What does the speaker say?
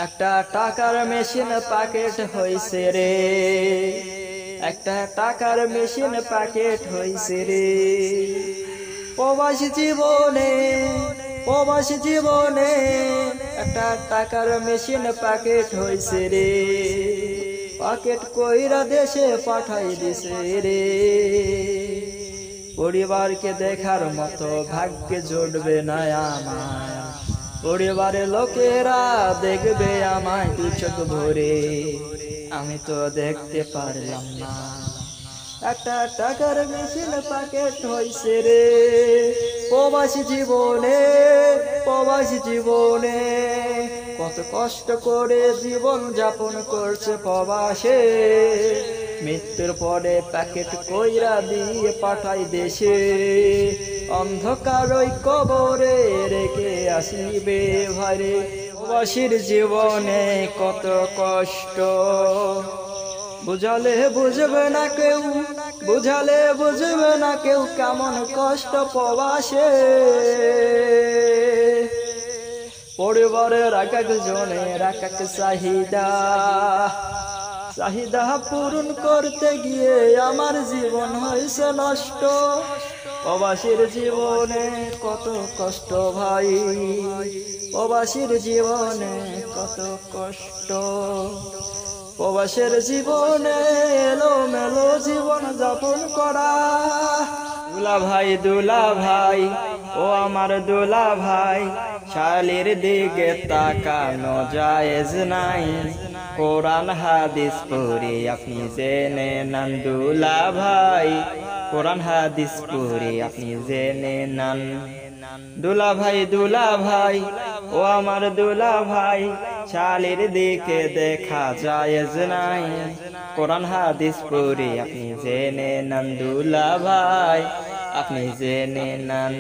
একটা টাকার machine packet হইছে রে, একটা টাকার মেশিন প্যাকেট হইছে রে। প্রবাসী জীবনে, প্রবাসী জীবনে একটা টাকার মেশিন প্যাকেট হইছে রে। প্যাকেট কইরা দেশে পাঠাই দিছে রে। পরিবারকে দেখার মতো ভাগ্যে জুটবে না আমার, পরিবারের লোকেরা দেখবে আমায় দু চোখ ভরে, আমি তো দেখতে পারলাম না। একটা টাকার মেশিন প্যাকেট হইছে রে। প্রবাসী জীবনে, প্রবাসী জীবনে কত কষ্ট করে জীবন যাপন করছে প্রবাসে। মৃত্যুর পরে প্যাকেট কইরা দিয়ে পাঠাই দেশে, অন্ধকার ওই কবরে রেখে আসিবে ভাইরে। প্রবাসীর জীবনে কত কষ্ট, বুঝালে বুঝবে না কেউ, বুঝালে বুঝবে না কেউ কেমন কষ্ট প্রবাসে। পরিবারের এক একজনের এক এক চাহিদা, চাহিদা পূরণ করতে গিয়ে আমার জীবন হয়েছে নষ্ট। প্রবাসীর জীবনে কত কষ্ট ভাই, প্রবাসীর জীবনে কত কষ্ট। প্রবাসের জীবনে এলোমেলো জীবন যাপন করা। দুলা ভাই, দুলা ভাই, ও আমার দুলা ভাই, শালির দিকে তাকানো জায়েজ নাই। কোরআন হাদিস পড়ে আপনি জেনে নেন দুলা ভাই, কোরআন হাদিস পড়ে আপনি জেনে নেন। দুলা ভাই, দুলা ভাই, ও আমার দুলা ভাই, শালির দিকে দেখা জায়েজ নাই। কোরআন হাদিস পড়ে আপনি জেনে নেন দুলা ভাই, আপনি জেনে নেন।